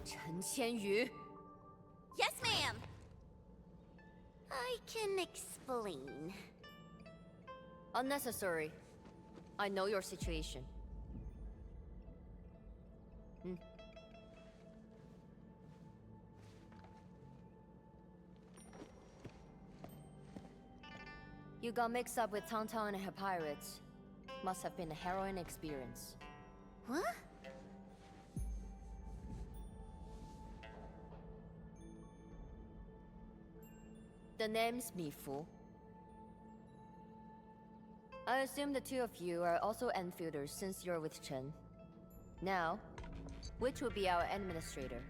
Ch.2-2. Yes, ma'am! I can explain. Unnecessary. I know your situation. You got mixed up with Tangtang and her pirates. Must have been a harrowing experience. What? The name's Mifu. I assume the two of you are also Enfielders since you're with Chen. Now, which will be our Endministrator?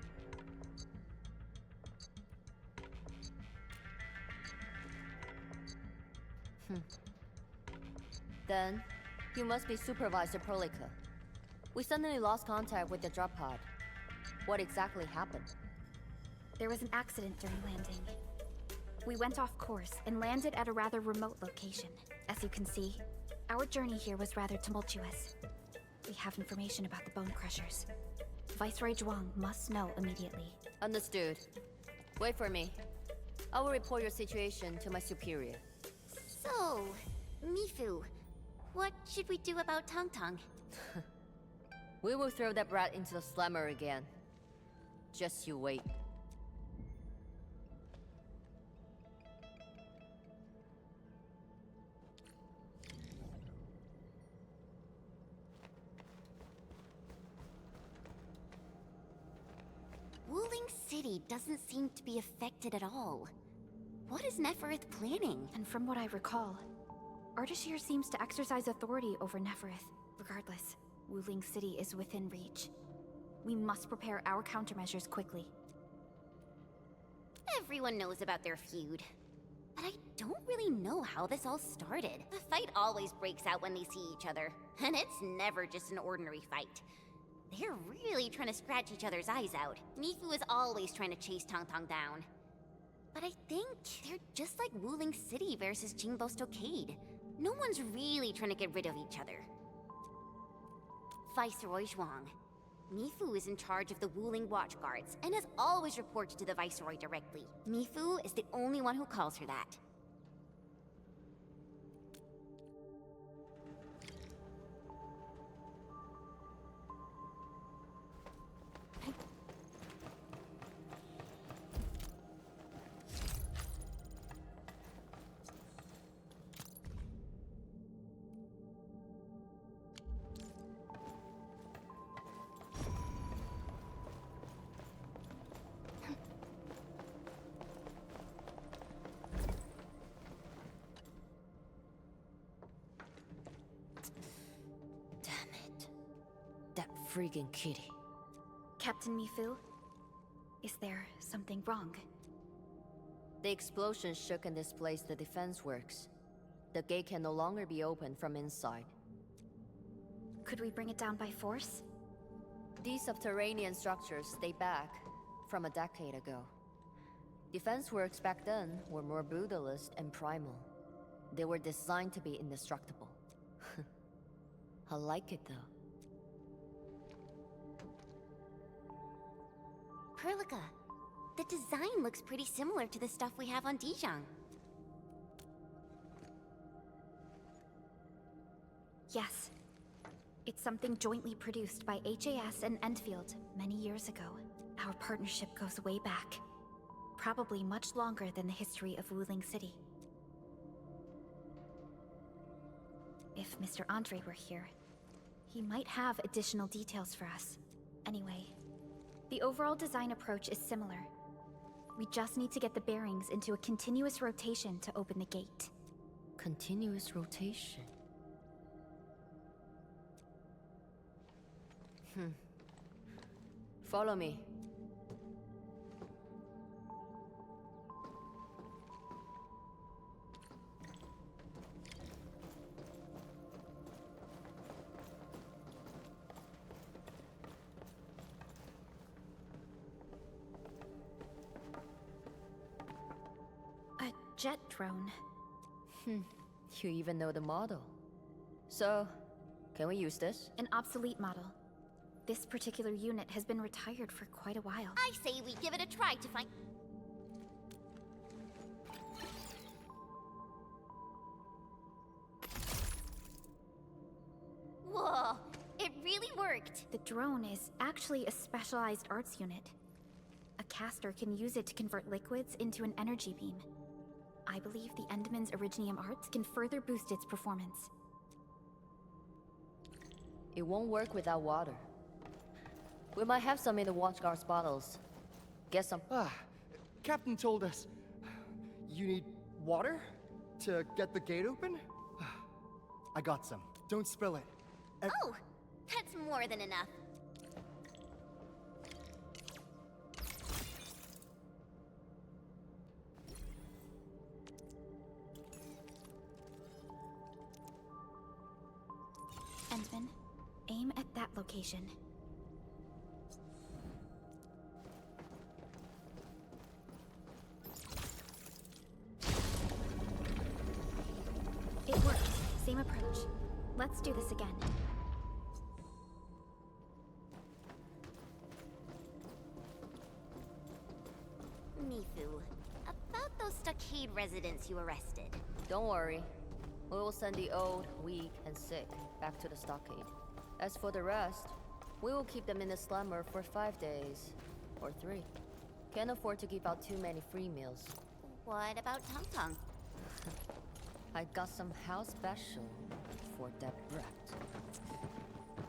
Then, you must be Supervisor Prolica. We suddenly lost contact with the drop pod. What exactly happened? There was an accident during landing. We went off course and landed at a rather remote location. As you can see, our journey here was rather tumultuous. We have information about the Bone Crushers. Viceroy Zhuang must know immediately. Understood. Wait for me. I will report your situation to my superior. So, Mifu, what should we do about Tangtang? We will throw that brat into the slammer again. Just you wait. Wuling City doesn't seem to be affected at all. What is Neferith planning? And from what I recall, Ardashir seems to exercise authority over Neferith. Regardless, Wuling City is within reach. We must prepare our countermeasures quickly. Everyone knows about their feud. But I don't really know how this all started. The fight always breaks out when they see each other. And it's never just an ordinary fight. They're really trying to scratch each other's eyes out. Mifu is always trying to chase Tangtang down. But I think they're just like Wuling City versus Jingbo Stockade. No one's really trying to get rid of each other. Viceroy Zhuang. Mifu is in charge of the Wuling Watch Guards and has always reported to the Viceroy directly. Mifu is the only one who calls her that. Freaking kitty. Captain Mifu, is there something wrong? The explosion shook and displaced the defense works. The gate can no longer be opened from inside. Could we bring it down by force? These subterranean structures date back from a decade ago. Defense works back then were more brutalist and primal. They were designed to be indestructible. I like it though. Prolica, the design looks pretty similar to the stuff we have on Dijiang. Yes. It's something jointly produced by HAS and Endfield many years ago. Our partnership goes way back. Probably much longer than the history of Wuling City. If Mr. Andre were here, he might have additional details for us. Anyway, the overall design approach is similar. We just need to get the bearings into a continuous rotation to open the gate. Continuous rotation? Follow me. A jet drone. You even know the model. So, can we use this? An obsolete model. This particular unit has been retired for quite a while. I say we give it a try to find... Whoa, it really worked! The drone is actually a specialized arts unit. A caster can use it to convert liquids into an energy beam. I believe the Enderman's Originium arts can further boost its performance. It won't work without water. We might have some in the Watchguard's bottles. Get some. Captain told us... You need water? To get the gate open? I got some. Don't spill it. Oh, that's more than enough. Endman, aim at that location. It worked. Same approach. Let's do this again. Mifu, about those stockade residents you arrested. Don't worry. We will send the old, weak, and sick back to the stockade. As for the rest, we will keep them in the slumber for 5 days. Or 3. Can't afford to give out too many free meals. What about Tangtang? I got some house special for that brat.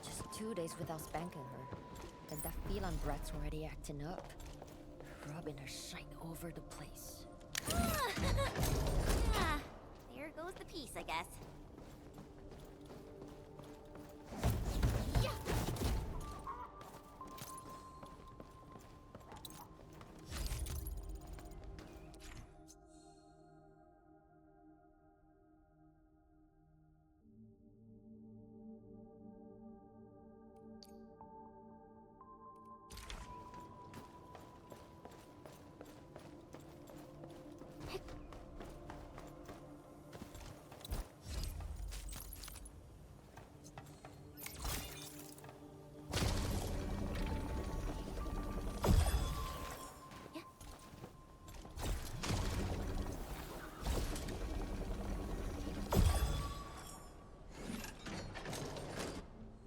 Just 2 days without spanking her, and that feline brat's already acting up. Rubbing her shite over the place. Ah, there goes the piece, I guess.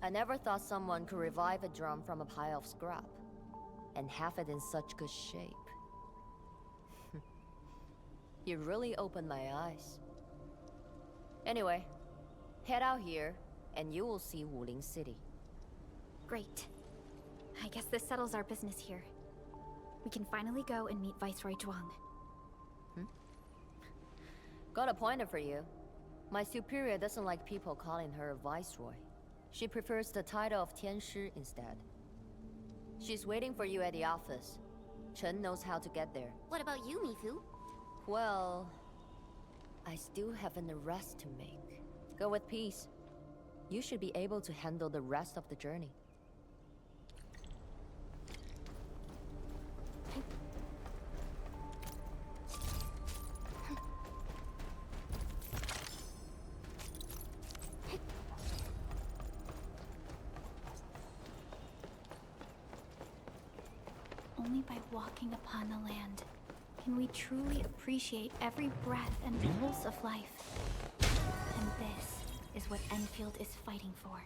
I never thought someone could revive a drum from a pile of scrap, and have it in such good shape. You really opened my eyes. Anyway, head out here, and you will see Wuling City. Great. I guess this settles our business here. We can finally go and meet Viceroy Zhuang. Got a pointer for you. My superior doesn't like people calling her Viceroy. She prefers the title of Tianshi instead. She's waiting for you at the office. Chen knows how to get there. What about you, Mifu? Well, I still have an arrest to make. Go with peace. You should be able to handle the rest of the journey. Only by walking upon the land can we truly appreciate every breath and pulse of life. And this is what Endfield is fighting for.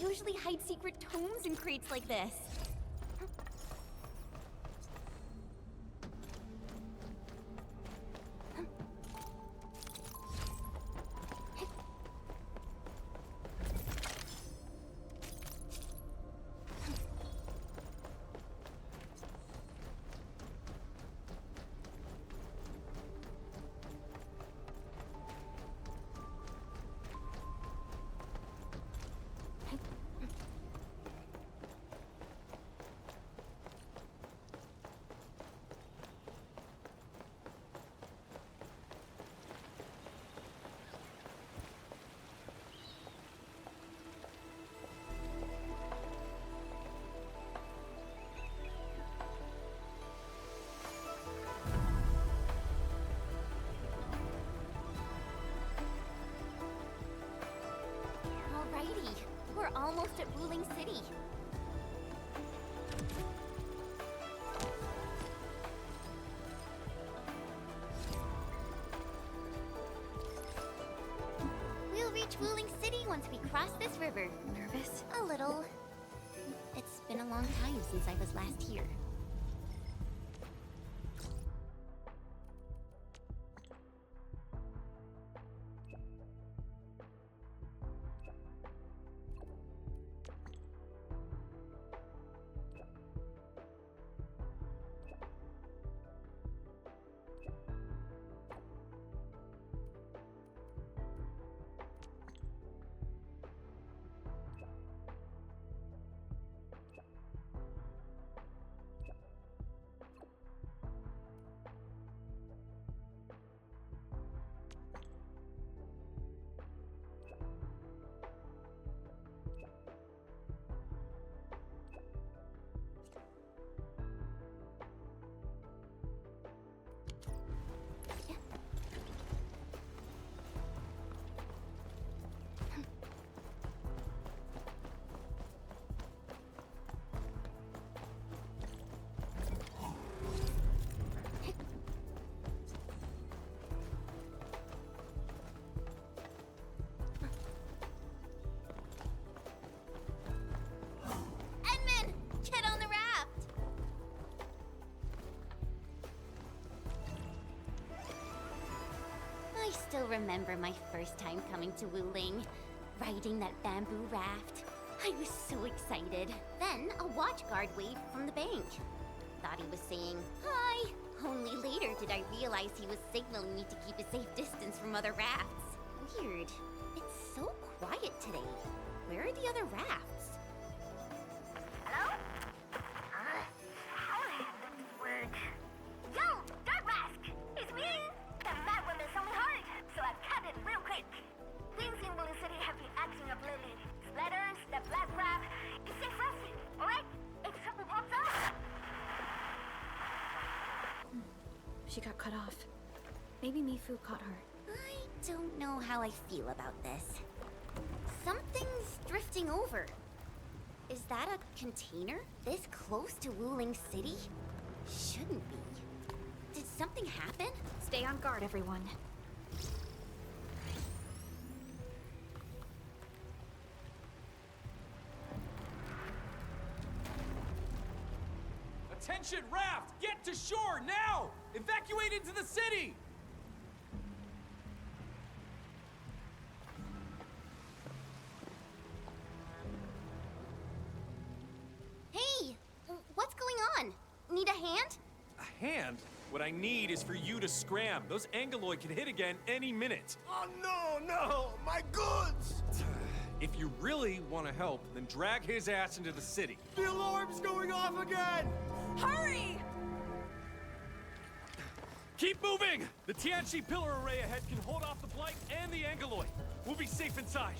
usually hide secret tomes in crates like this. Alrighty, we're almost at Wuling City. We'll reach Wuling City once we cross this river. Nervous? A little. It's been a long time since I was last here. I still remember my first time coming to Wuling, riding that bamboo raft. I was so excited. Then a watch guard waved from the bank. Thought he was saying, "Hi!" Only later did I realize he was signaling me to keep a safe distance from other rafts. Weird. It's so quiet today. Where are the other rafts? Hello? How did this work? Yo, Dark Mask! It's me! The mad woman saw me hard, so I cut it real quick. Things in Wuling City have been acting up lately. Splatters, the black crab. It's safe resting, alright? If trouble pops up... She got cut off. Maybe Mifu caught her. I don't know how I feel about this. Something's drifting over. Is that a container? This close to Wuling City? Shouldn't be. Did something happen? Stay on guard, everyone. Attention, raft! Get to shore, now! Evacuate into the city! Hey! What's going on? Need a hand? A hand? What I need is for you to scram. Those Angeloid can hit again any minute. Oh no, my goods! If you really want to help, then drag his ass into the city. The alarm's going off again! Hurry! Keep moving! The Tianchi pillar array ahead can hold off the Blight and the Angeloid. We'll be safe inside.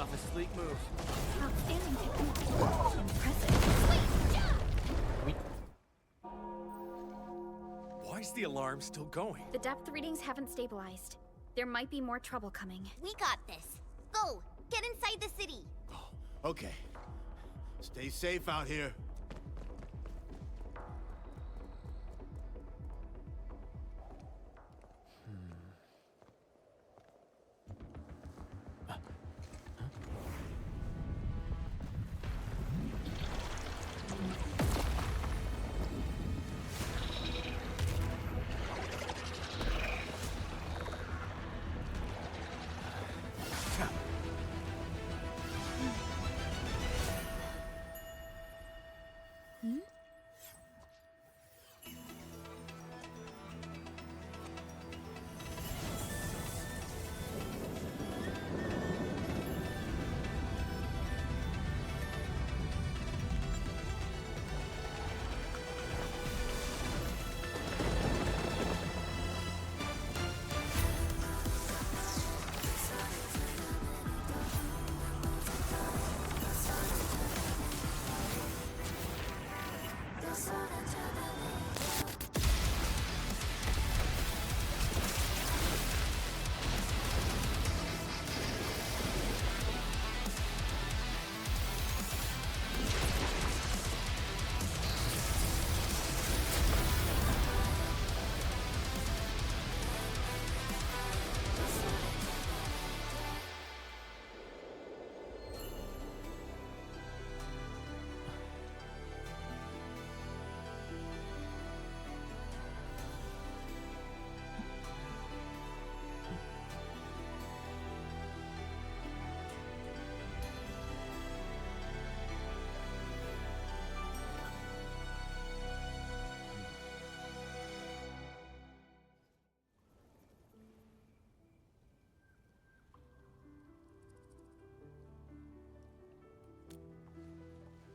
off a sleek move. Outstanding technique. Impressive. We Why is the alarm still going? The depth readings haven't stabilized. There might be more trouble coming. We got this. Go! Get inside the city! okay. Stay safe out here.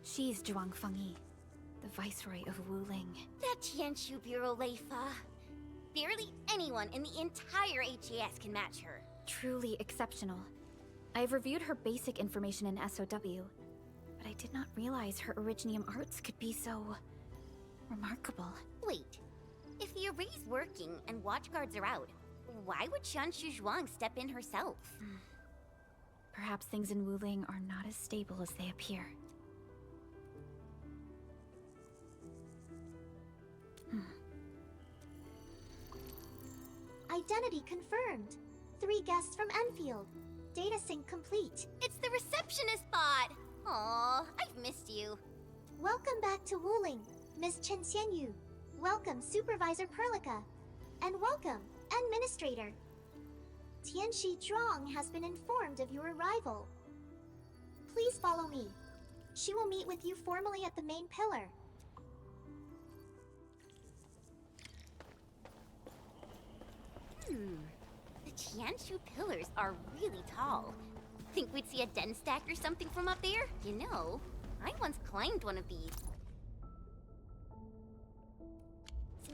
She's Zhuang Fengyi, the Viceroy of Wuling. That Ch.2-2 Bureau Leifa. Barely anyone in the entire HAS can match her. Truly exceptional. I've reviewed her basic information in SOW, but I did not realize her Originium arts could be so remarkable. Wait, if the array's working and watchguards are out, why would Ch.2-2 step in herself? Perhaps things in Wuling are not as stable as they appear. Identity confirmed. 3 guests from Endfield. Data sync complete. It's the receptionist bot! Aw, I've missed you. Welcome back to Wuling, Miss Chen Xianyu. Welcome, Supervisor Perlica. And welcome, Endministrator. Tianxi Zhuang has been informed of your arrival. Please follow me. She will meet with you formally at the main pillar. The Ch.2-2 pillars are really tall. Think we'd see a den stack or something from up there? You know, I once climbed one of these.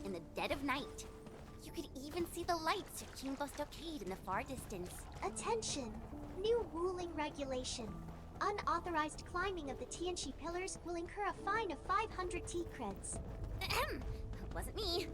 In the dead of night. You could even see the lights of Qingbo Stockade in the far distance. Attention! New Wuling regulation. Unauthorized climbing of the Tianxi pillars will incur a fine of 500 T-creds. Ahem. Wasn't me.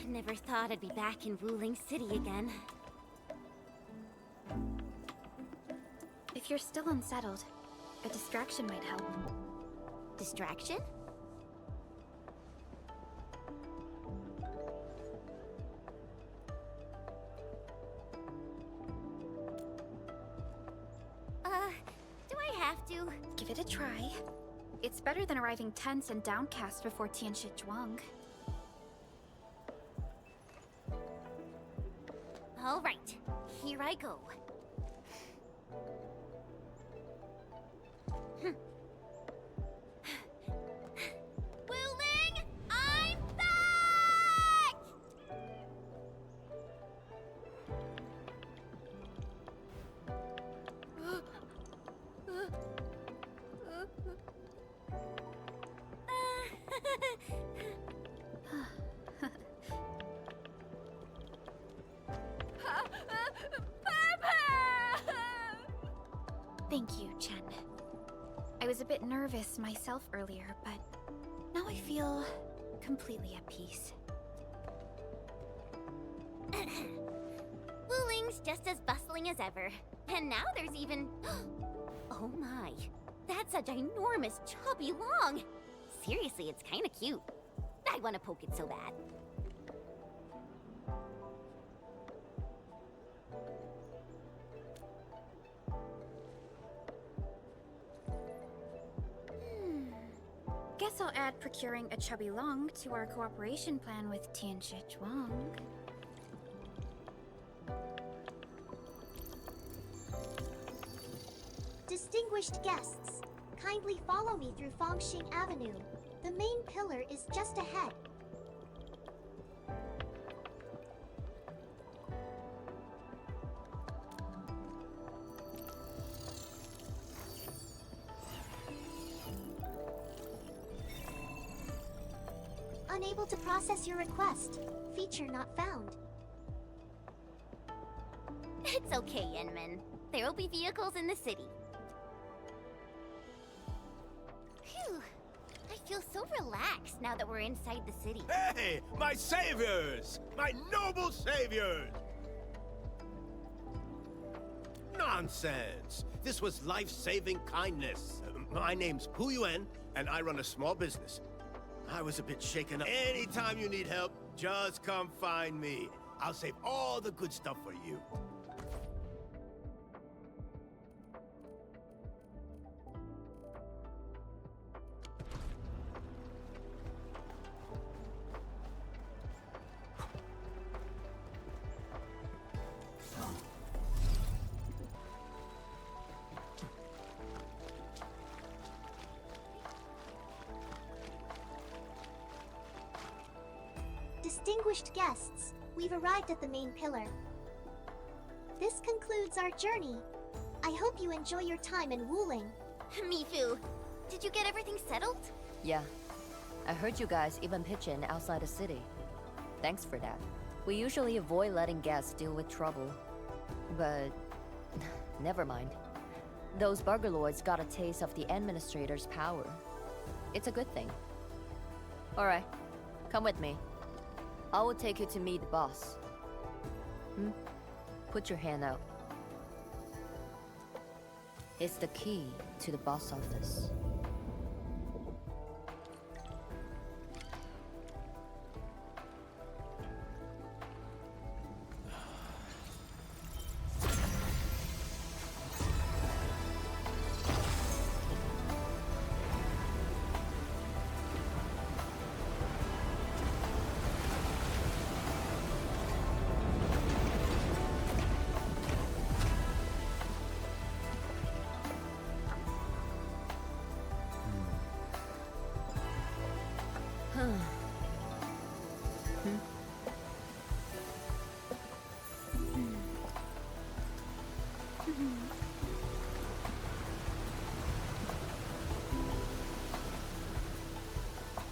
Never thought I'd be back in Wuling City again. If you're still unsettled, a distraction might help. Distraction? Do I have to? Give it a try. It's better than arriving tense and downcast before Tianxi Zhuang. All right, here I go. Thank you, Chen. I was a bit nervous myself earlier, but now I feel completely at peace. Wuling's just as bustling as ever. And now there's even... Oh my. That's a ginormous chubby long. Seriously, it's kinda cute. I wanna poke it so bad. Guess I'll add procuring a chubby long to our cooperation plan with Ch.2-2. Distinguished guests, kindly follow me through Fangxing Avenue. The main pillar is just ahead. Unable to process your request. Feature not found. It's okay, Yenman. There will be vehicles in the city. Phew. I feel so relaxed now that we're inside the city. Hey, my saviors! My noble saviors! Nonsense! This was life-saving kindness. My name's Pu Yuan, and I run a small business. I was a bit shaken up. Anytime you need help, just come find me. I'll save all the good stuff for you. Distinguished guests, we've arrived at the main pillar. This concludes our journey. I hope you enjoy your time in Wuling. Mifu, did you get everything settled? Yeah. I heard you guys even pitch in outside the city. Thanks for that. We usually avoid letting guests deal with trouble. But... never mind. Those Burgerlords got a taste of the Endministrator's power. It's a good thing. Alright, come with me. I will take you to meet the boss. Put your hand out. It's the key to the boss office.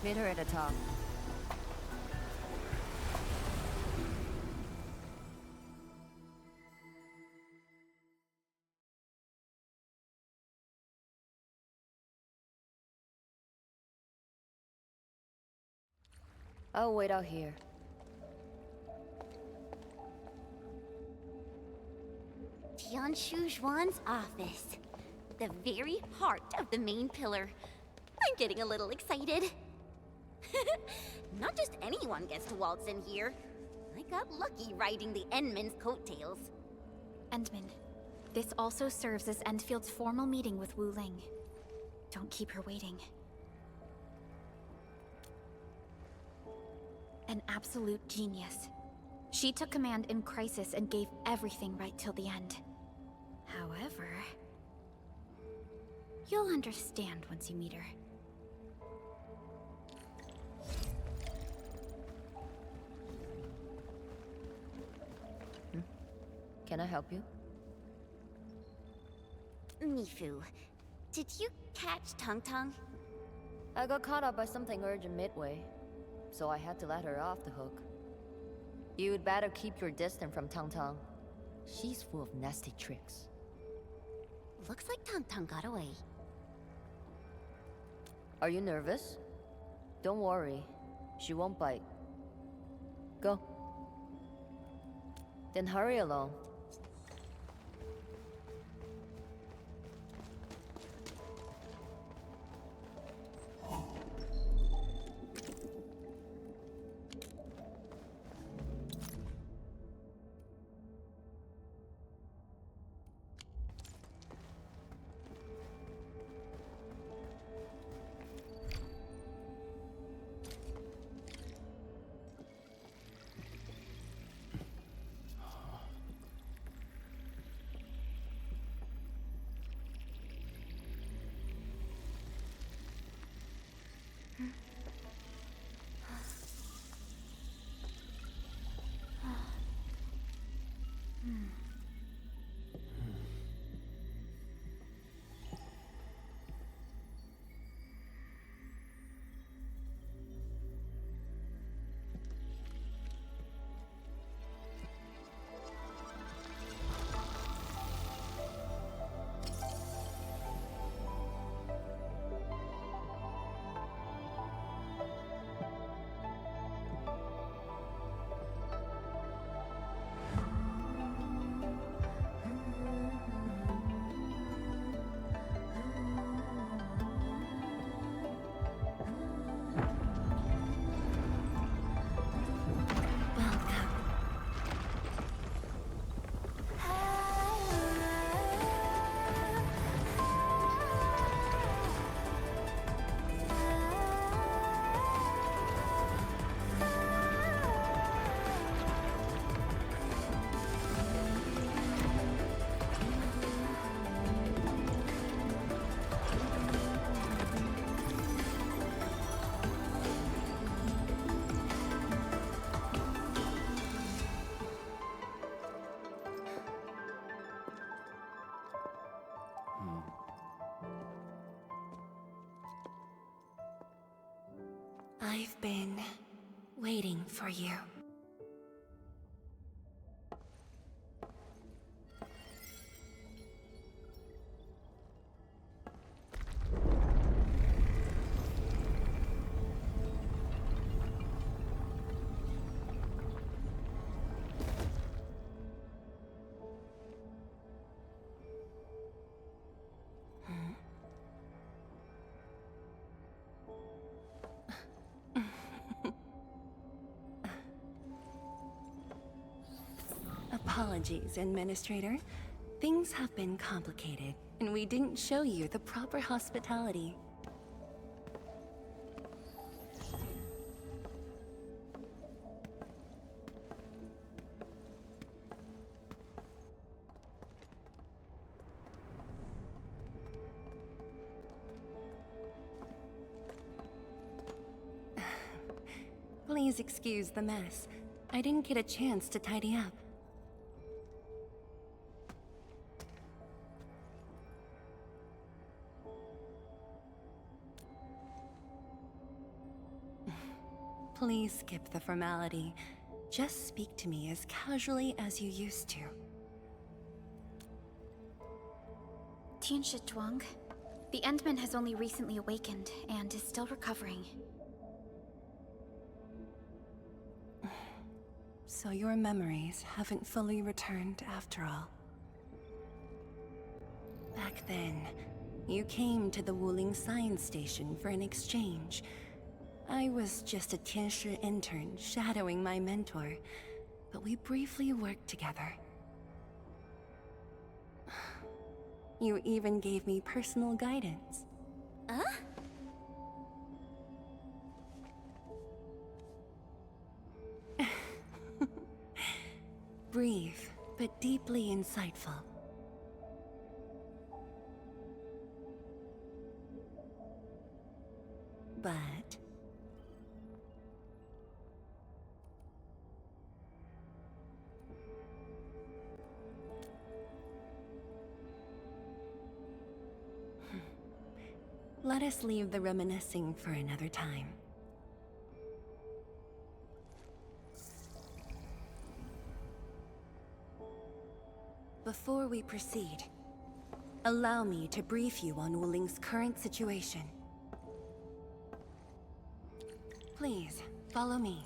Meet her at the top. I'll wait out here. Tianshu Zhuan's office. The very heart of the main pillar. I'm getting a little excited. Not just anyone gets to waltz in here. I got lucky riding the Endman's coattails. Endman, this also serves as Endfield's formal meeting with Wuling. Don't keep her waiting. An absolute genius. She took command in crisis and gave everything right till the end. However... you'll understand once you meet her. Can I help you? Mifu, did you catch Tangtang? I got caught up by something urgent midway, so I had to let her off the hook. You'd better keep your distance from Tangtang. She's full of nasty tricks. Looks like Tangtang got away. Are you nervous? Don't worry. She won't bite. Go. Then hurry along. I've been waiting for you. Apologies, Administrator. Things have been complicated, and we didn't show you the proper hospitality. Please excuse the mess. I didn't get a chance to tidy up. Please skip the formality. Just speak to me as casually as you used to. Ch.2-2, the Endman has only recently awakened and is still recovering. So your memories haven't fully returned after all. Back then, you came to the Wuling science station for an exchange. I was just a Tianshi intern shadowing my mentor, but we briefly worked together. You even gave me personal guidance. Huh? Brief, but deeply insightful. But... let us leave the reminiscing for another time. Before we proceed, Allow me to brief you on Wuling's current situation. Please, follow me.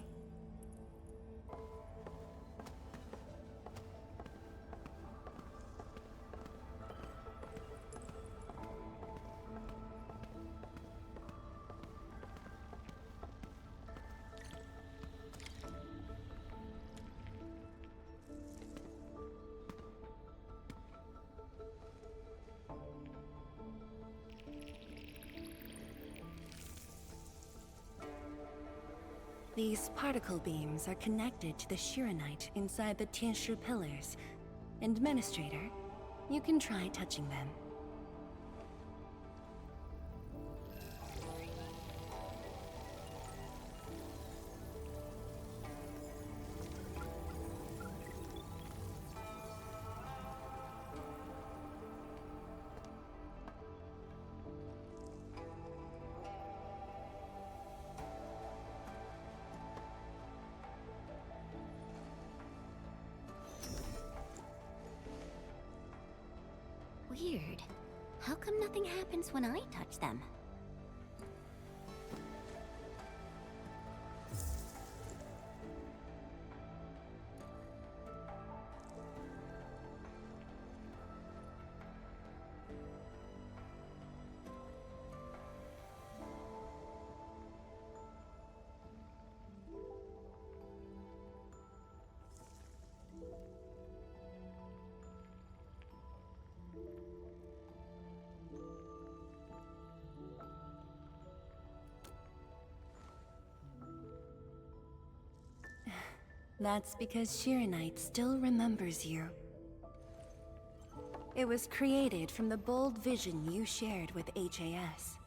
These particle beams are connected to the Shirenite inside the Ch.2-2 pillars. Endministrator, you can try touching them. Weird. How come nothing happens when I touch them? That's because Shirenite still remembers you. It was created from the bold vision you shared with HAS.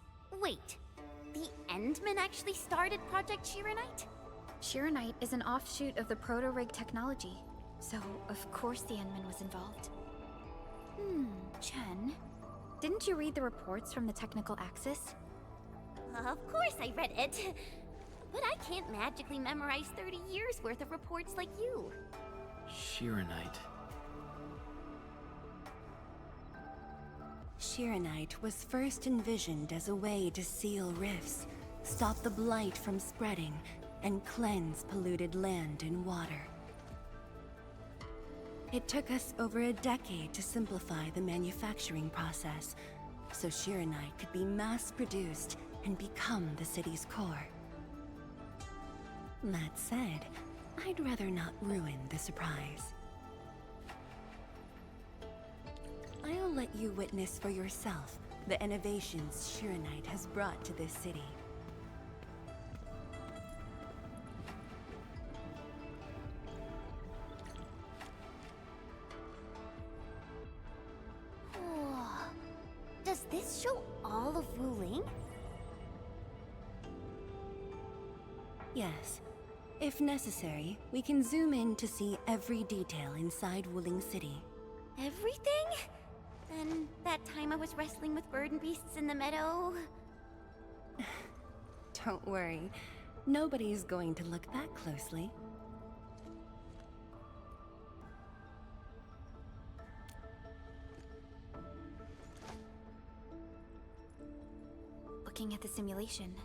Wait, the Endmen actually started Project Shirenite? Shirenite is an offshoot of the proto-rig technology, so of course the Endman was involved. Chen, didn't you read the reports from the technical axis? Of course I read it. But I can't magically memorize 30 years worth of reports like you. Shirenite. Shirenite was first envisioned as a way to seal rifts, stop the blight from spreading, and cleanse polluted land and water. It took us over a decade to simplify the manufacturing process, so Shirenite could be mass-produced and become the city's core. That said, I'd rather not ruin the surprise. I'll let you witness for yourself the innovations Shirenite has brought to this city. Does this show all of Wuling? Yes. If necessary, we can zoom in to see every detail inside Wuling City. Everything? Then that time I was wrestling with bird and beasts in the meadow... Don't worry. Nobody's going to look that closely. Looking at the simulation,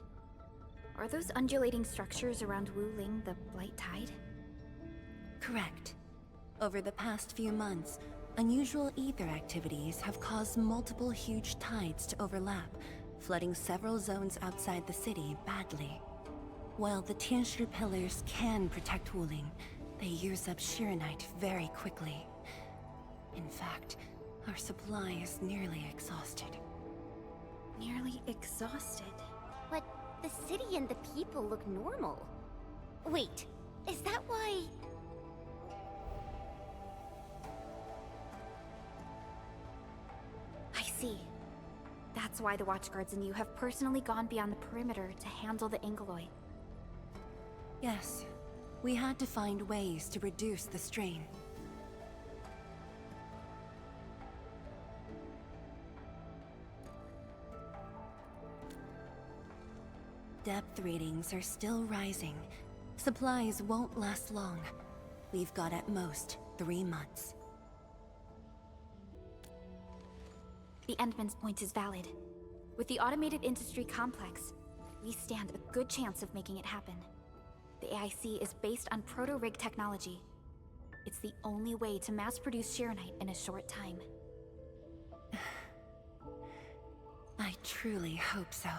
are those undulating structures around Wuling the Blight Tide? Correct. Over the past few months, unusual ether activities have caused multiple huge tides to overlap, flooding several zones outside the city badly. While the Ch.2-2 pillars can protect Wuling, they use up Shirenite very quickly. In fact, our supply is nearly exhausted. Nearly exhausted. But the city and the people look normal. Wait, is that why... I see. That's why the Watchguards and you have personally gone beyond the perimeter to handle the Angeloid. Yes, we had to find ways to reduce the strain. Depth readings are still rising. Supplies won't last long. We've got at most 3 months. The Endman's point is valid. With the automated industry complex, we stand a good chance of making it happen. The AIC is based on proto-rig technology. It's the only way to mass-produce Sharonite in a short time. I truly hope so.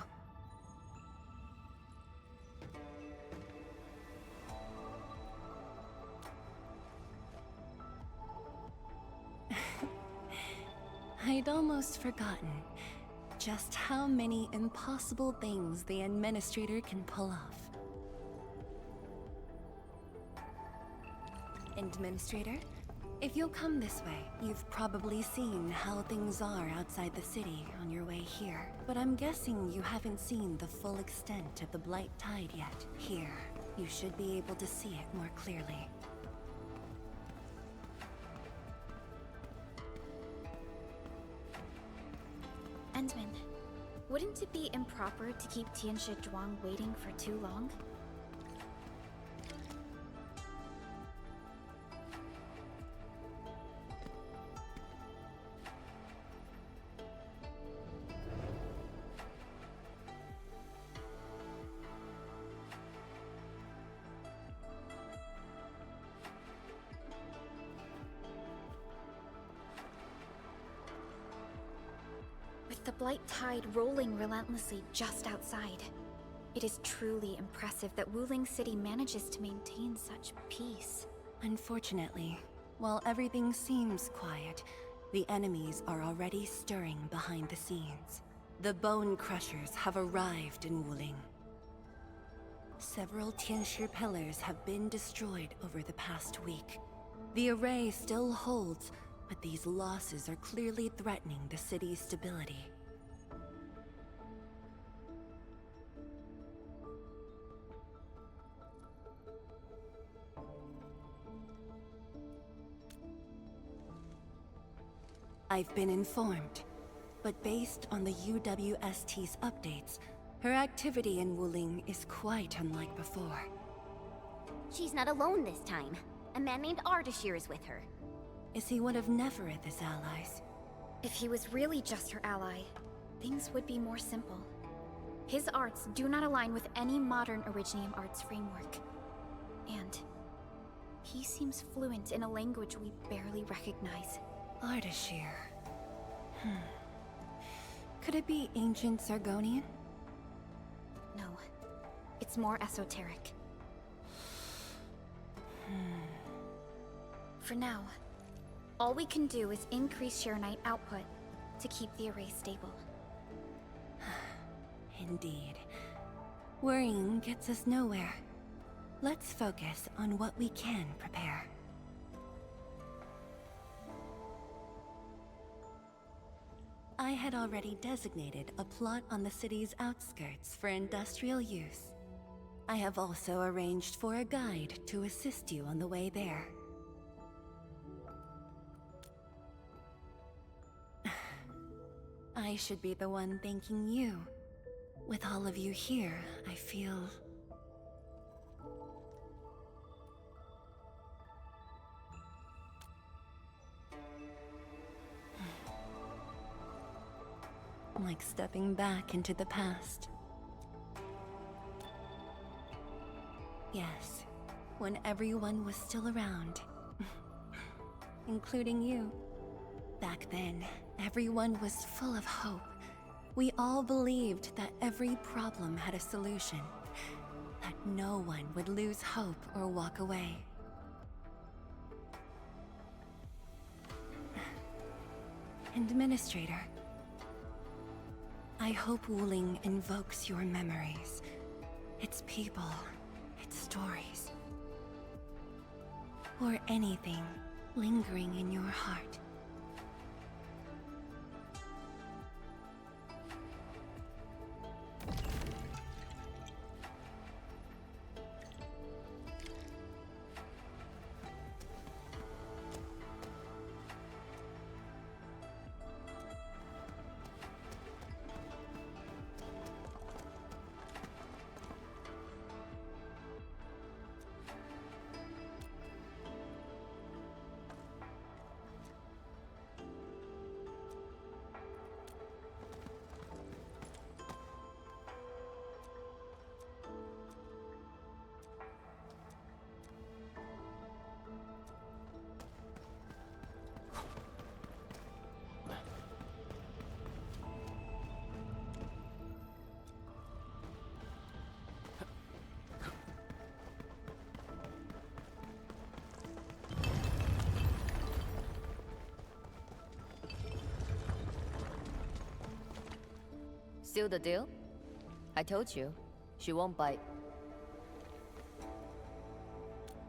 I'd almost forgotten just how many impossible things the Endministrator can pull off. Endministrator, if you'll come this way, you've probably seen how things are outside the city on your way here. But I'm guessing you haven't seen the full extent of the Blight Tide yet. Here, you should be able to see it more clearly. Endman, wouldn't it be improper to keep Ch.2-2 waiting for too long? The Blight Tide rolling relentlessly just outside. It is truly impressive that Wuling City manages to maintain such peace. Unfortunately, while everything seems quiet, the enemies are already stirring behind the scenes. The Bone Crushers have arrived in Wuling. Several Tianshi pillars have been destroyed over the past week. The array still holds, but these losses are clearly threatening the city's stability. I've been informed, but based on the UWST's updates, her activity in Wuling is quite unlike before. She's not alone this time. A man named Ardashir is with her. Is he one of Nefereth's allies? If he was really just her ally, things would be more simple. His arts do not align with any modern Originium arts framework. And he seems fluent in a language we barely recognize. Ardashir. Could it be ancient Sargonian? No. It's more esoteric. For now, all we can do is increase Sharonite output to keep the array stable. Indeed. Worrying gets us nowhere. Let's focus on what we can prepare. I had already designated a plot on the city's outskirts for industrial use. I have also arranged for a guide to assist you on the way there. I should be the one thanking you. With all of you here, I feel... like stepping back into the past. Yes, when everyone was still around. Including you. Back then, everyone was full of hope. We all believed that every problem had a solution. That no one would lose hope or walk away. Endministrator, I hope Wuling invokes your memories. Its people, its stories. Or anything lingering in your heart. Still the deal? I told you, she won't bite.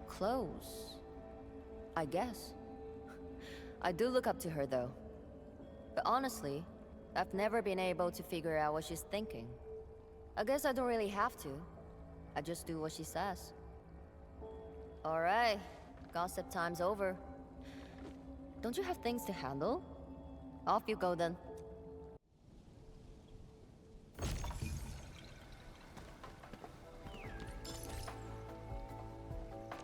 Close, I guess. I do look up to her though. But honestly, I've never been able to figure out what she's thinking. I guess I don't really have to. I just do what she says. Alright, gossip time's over. Don't you have things to handle? Off you go then.